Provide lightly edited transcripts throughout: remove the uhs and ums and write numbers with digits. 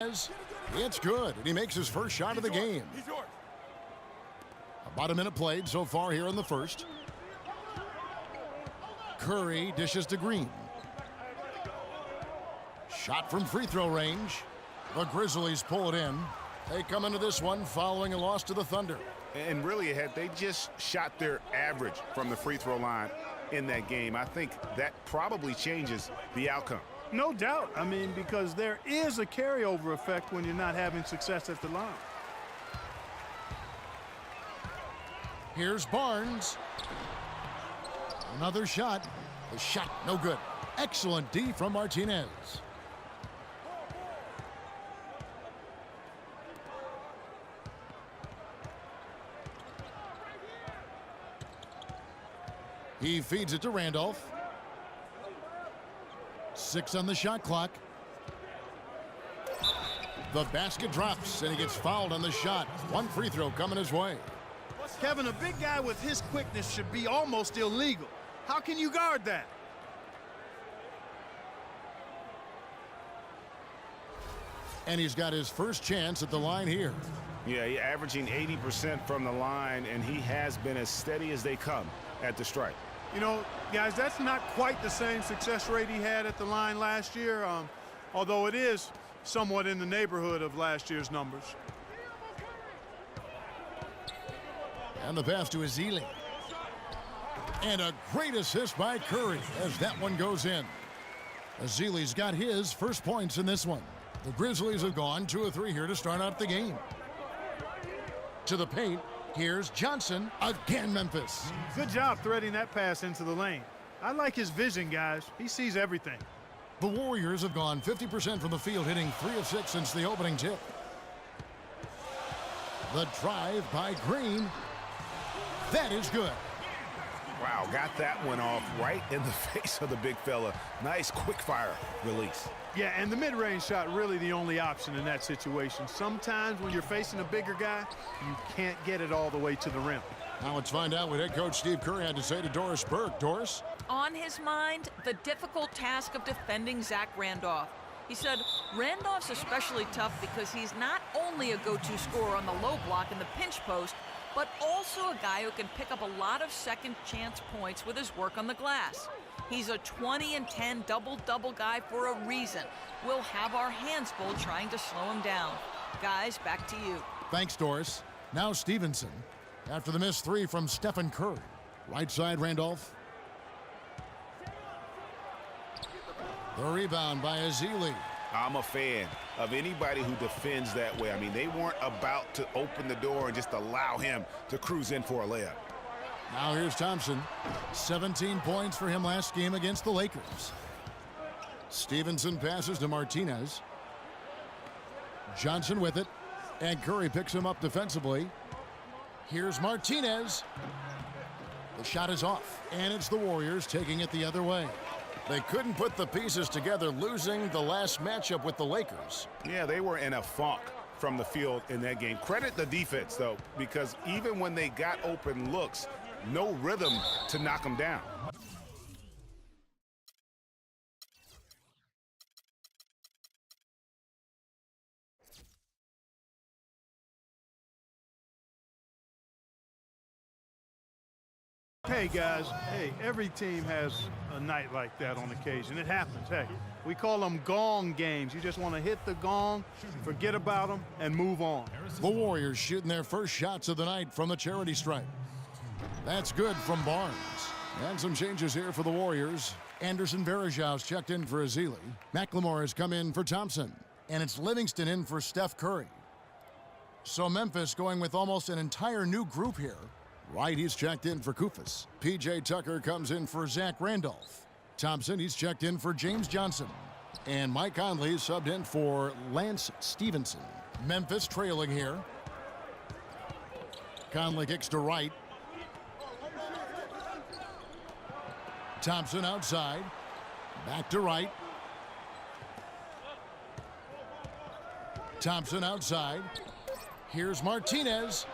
It's good, and he makes his first shot of the game. About a minute played so far here in the first. Curry dishes to Green. Shot from free throw range. The Grizzlies pull it in. They come into this one following a loss to the Thunder. And really, had they just shot their average from the free throw line in that game, I think that probably changes the outcome. No doubt. I mean, because there is a carryover effect when you're not having success at the line. Here's Barnes. Another shot. The shot no good. Excellent D from Martinez. He feeds it to Randolph. 6 on the shot clock. The basket drops, and he gets fouled on the shot. One free throw coming his way. Kevin, a big guy with his quickness should be almost illegal. How can you guard that? And he's got his first chance at the line here. Yeah, he's averaging 80% from the line, and he has been as steady as they come at the stripe. You know, guys, that's not quite the same success rate he had at the line last year, although it is somewhat in the neighborhood of last year's numbers. And the pass to Ezeli. And a great assist by Curry as that one goes in. Ezeli's got his first points in this one. The Grizzlies have gone 2 of 3 here to start out the game. To the paint, here's Johnson. Again, Memphis. Good job threading that pass into the lane. I like his vision, guys. He sees everything. The Warriors have gone 50% from the field, hitting 3 of 6 since the opening tip. The drive by Green. That is good. Wow, got that one off right in the face of the big fella. Nice quick fire release. Yeah, and the mid-range shot really the only option in that situation. Sometimes when you're facing a bigger guy, you can't get it all the way to the rim. Now let's find out what head coach Steve Kerr had to say to Doris Burke. Doris? On his mind, the difficult task of defending Zach Randolph. He said Randolph's especially tough because he's not only a go-to scorer on the low block and the pinch post, but also a guy who can pick up a lot of second chance points with his work on the glass. He's a 20 and 10 double-double guy for a reason. We'll have our hands full trying to slow him down. Guys, back to you. Thanks, Doris. Now Stevenson. After the missed 3 from Stephen Curry. Right side, Randolph. The rebound by Ezeli. I'm a fan of anybody who defends that way. I mean, they weren't about to open the door and just allow him to cruise in for a layup. Now here's Thompson. 17 points for him last game against the Lakers. Stevenson passes to Martinez. Johnson with it. And Curry picks him up defensively. Here's Martinez. The shot is off. And it's the Warriors taking it the other way. They couldn't put the pieces together, losing the last matchup with the Lakers. Yeah, they were in a funk from the field in that game. Credit the defense, though, because even when they got open looks, no rhythm to knock them down. Hey, guys. Hey, every team has a night like that on occasion. It happens. Hey, we call them gong games. You just want to hit the gong, forget about them, and move on. The Warriors shooting their first shots of the night from the charity stripe. That's good from Barnes. And some changes here for the Warriors. Anderson Varejau's checked in for Ezeli. McLemore has come in for Thompson. And it's Livingston in for Steph Curry. So Memphis going with almost an entire new group here. Wright, he's checked in for Koufos. P.J. Tucker comes in for Zach Randolph. Thompson, he's checked in for James Johnson. And Mike Conley subbed in for Lance Stevenson. Memphis trailing here. Conley kicks to Wright. Thompson outside. Back to Wright. Thompson outside. Here's Martinez.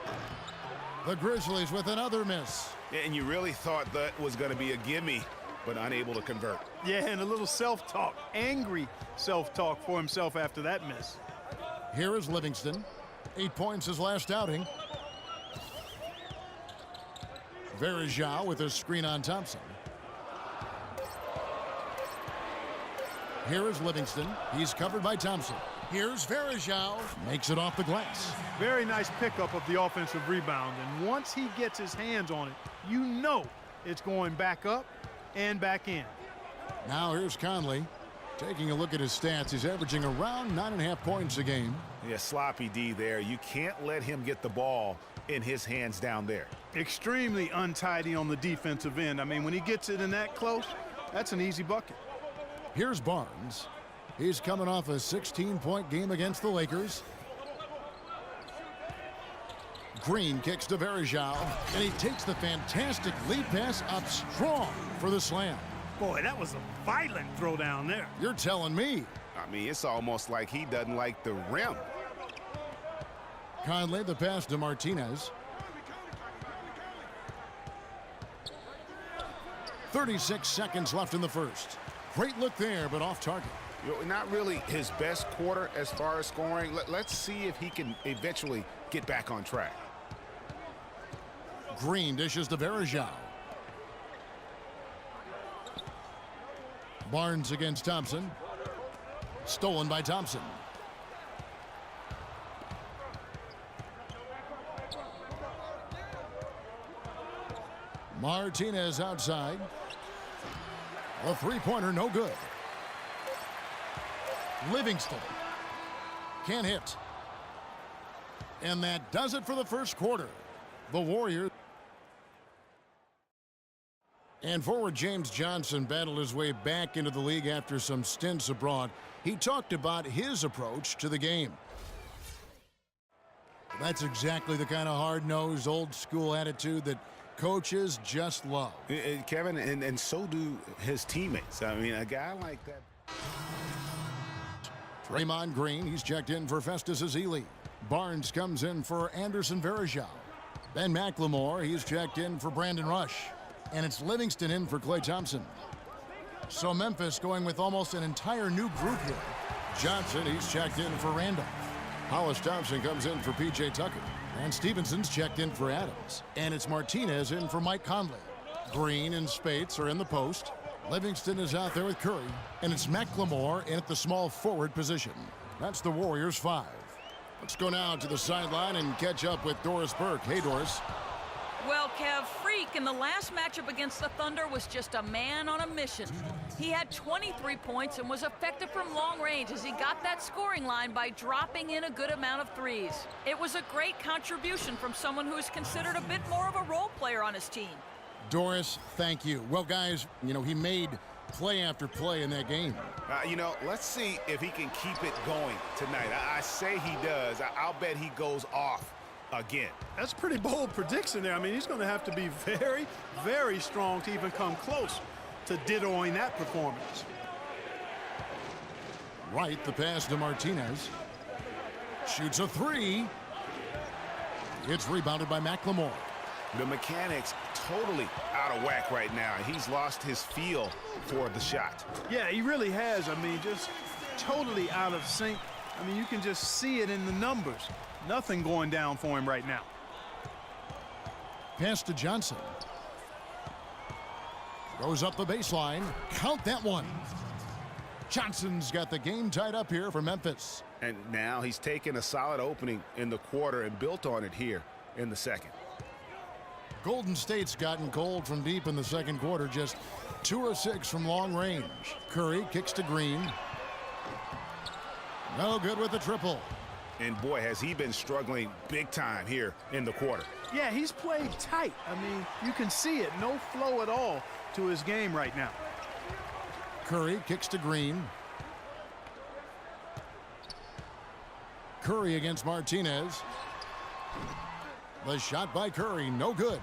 The Grizzlies with another miss. And you really thought that was going to be a gimme, but unable to convert. Yeah, and a little self-talk, angry self-talk for himself after that miss. Here is Livingston. 8 points his last outing. Verajao with a screen on Thompson. Here is Livingston. He's covered by Thompson. Here's Verajao. Makes it off the glass. Very nice pickup of the offensive rebound. And once he gets his hands on it, you know it's going back up and back in. Now here's Conley. Taking a look at his stats, he's averaging around 9.5 points a game. Yeah, sloppy D there. You can't let him get the ball in his hands down there. Extremely untidy on the defensive end. I mean, when he gets it in that close, that's an easy bucket. Here's Barnes. He's coming off a 16-point game against the Lakers. Green kicks to Verajao, and he takes the fantastic lead pass up strong for the slam. Boy, that was a violent throw down there. You're telling me. I mean, it's almost like he doesn't like the rim. Conley, the pass to Martinez. 36 seconds left in the first. Great look there, but off target. You know, not really his best quarter as far as scoring. Let's see if he can eventually get back on track. Green dishes to Verajao. Barnes against Thompson. Stolen by Thompson. Martinez outside. A three-pointer, no good. Livingston can't hit. And that does it for the first quarter. The Warriors. And forward James Johnson battled his way back into the league after some stints abroad. He talked about his approach to the game. That's exactly the kind of hard-nosed, old-school attitude that coaches just love. Kevin, and so do his teammates. I mean, a guy like that. Draymond Green, he's checked in for Festus Ezeli. Barnes comes in for Anderson Varejao. Ben McLemore, he's checked in for Brandon Rush. And it's Livingston in for Klay Thompson. So Memphis going with almost an entire new group here. Johnson, he's checked in for Randall. Hollis Thompson comes in for P.J. Tucker. And Stevenson's checked in for Adams. And it's Martinez in for Mike Conley. Green and Spates are in the post. Livingston is out there with Curry. And it's McLemore in at the small forward position. That's the Warriors 5. Let's go now to the sideline and catch up with Doris Burke. Hey, Doris. Well, Kev, Freak in the last matchup against the Thunder was just a man on a mission. He had 23 points and was effective from long range as he got that scoring line by dropping in a good amount of threes. It was a great contribution from someone who is considered a bit more of a role player on his team. Doris, thank you. Well, guys, you know, he made play after play in that game. You know, let's see if he can keep it going tonight. I say he does. I'll bet he goes off again. That's a pretty bold prediction there. I mean, he's going to have to be very, very strong to even come close to dittoing that performance. Right, the pass to Martinez. Shoots a three. It's rebounded by McLemore. The mechanics totally out of whack right now. He's lost his feel for the shot. Yeah, he really has. I mean, just totally out of sync. I mean, you can just see it in the numbers. Nothing going down for him right now. Pass to Johnson. Goes up the baseline. Count that one. Johnson's got the game tied up here for Memphis. And now he's taken a solid opening in the quarter and built on it here in the second. Golden State's gotten cold from deep in the second quarter. Just 2 of 6 from long range. Curry kicks to Green. No good with the triple. And boy, has he been struggling big time here in the quarter. Yeah, he's played tight. I mean, you can see it. No flow at all to his game right now. Curry kicks to Green. Curry against Martinez. The shot by Curry, no good.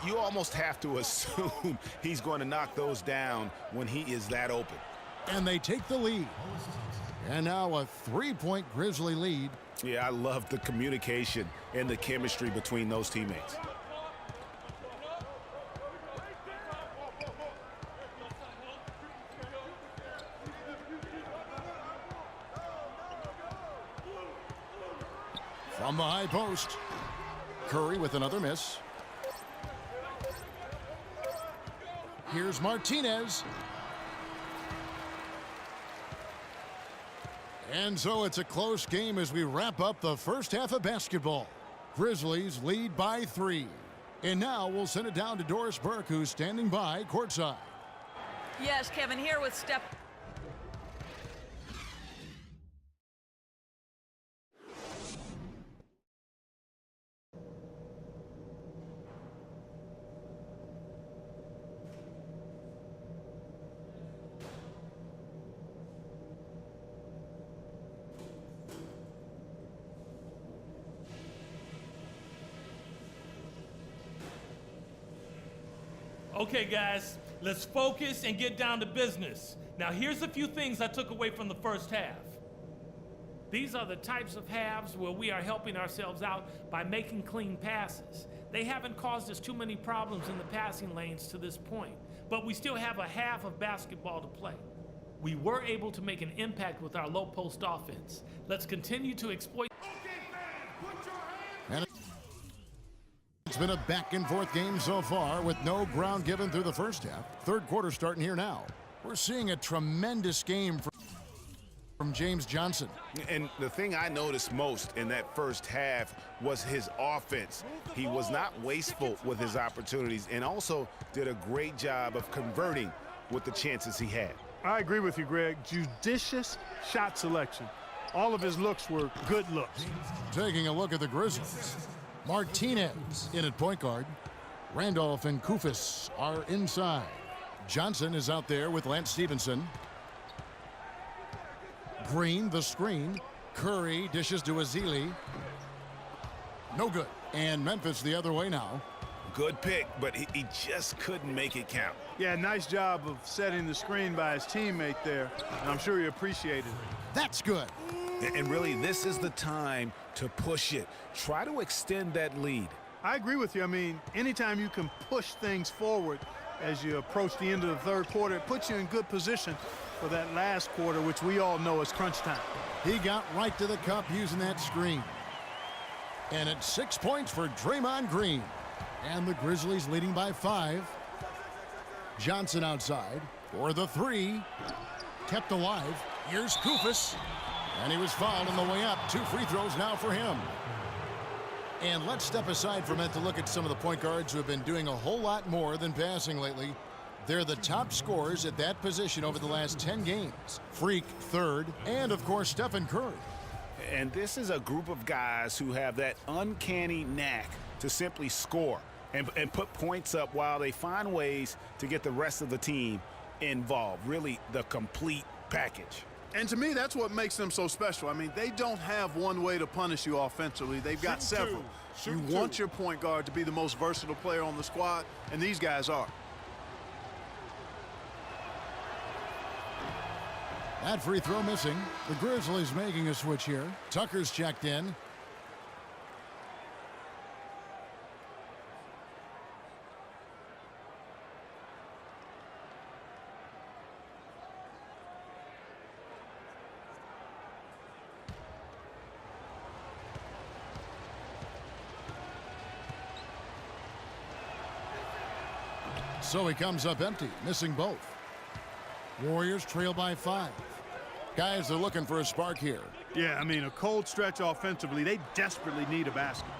You almost have to assume he's going to knock those down when he is that open. And they take the lead. And now a 3-point Grizzly lead. Yeah, I love the communication and the chemistry between those teammates. From the high post. Curry with another miss. Here's Martinez. And so it's a close game as we wrap up the first half of basketball. Grizzlies lead by 3. And now we'll send it down to Doris Burke, who's standing by courtside. Yes, Kevin, here with Steph. Okay, guys, let's focus and get down to business. Now, here's a few things I took away from the first half. These are the types of halves where we are helping ourselves out by making clean passes. They haven't caused us too many problems in the passing lanes to this point, but we still have a half of basketball to play. We were able to make an impact with our low post offense. Let's continue to exploit. And it's been a back-and-forth game so far with no ground given through the first half. Third quarter starting here now. We're seeing a tremendous game from James Johnson. And the thing I noticed most in that first half was his offense. He was not wasteful with his opportunities and also did a great job of converting with the chances he had. I agree with you, Greg. Judicious shot selection. All of his looks were good looks. Taking a look at the Grizzlies. Martinez in at point guard. Randolph and Koufos are inside. Johnson is out there with Lance Stevenson. Green the screen. Curry dishes to Ezeli. No good. And Memphis the other way now. Good pick, but he just couldn't make it count. Yeah, nice job of setting the screen by his teammate there. And I'm sure he appreciated it. That's good. And really, this is the time to push it. Try to extend that lead. I agree with you. I mean, anytime you can push things forward as you approach the end of the third quarter, it puts you in good position for that last quarter, which we all know is crunch time. He got right to the cup using that screen. And it's 6 points for Draymond Green. And the Grizzlies leading by 5. Johnson outside for the 3. Kept alive. Here's Koufos. And he was fouled on the way up. 2 free throws now for him. And let's step aside from it to look at some of the point guards who have been doing a whole lot more than passing lately. They're the top scorers at that position over the last 10 games. Freak third, and of course Stephen Curry. And this is a group of guys who have that uncanny knack to simply score and put points up while they find ways to get the rest of the team involved. Really the complete package. And to me, that's what makes them so special. I mean, they don't have one way to punish you offensively. They've got several. You want your point guard to be the most versatile player on the squad, and these guys are. That free throw missing. The Grizzlies making a switch here. Tucker's checked in. So he comes up empty, missing both. Warriors trail by 5. Guys are looking for a spark here. Yeah, I mean, a cold stretch offensively. They desperately need a basket.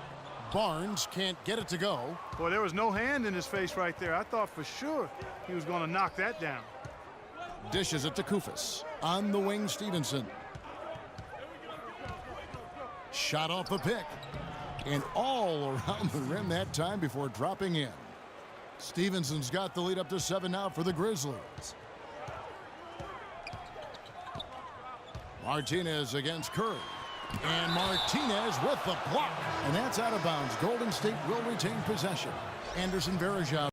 Barnes can't get it to go. Boy, there was no hand in his face right there. I thought for sure he was going to knock that down. Dishes it to Koufos. On the wing, Stevenson. Shot off the pick. And all around the rim that time before dropping in. Stevenson's got the lead up to 7 now for the Grizzlies. Martinez against Curry. And Martinez with the block. And that's out of bounds. Golden State will retain possession. Anderson Varejao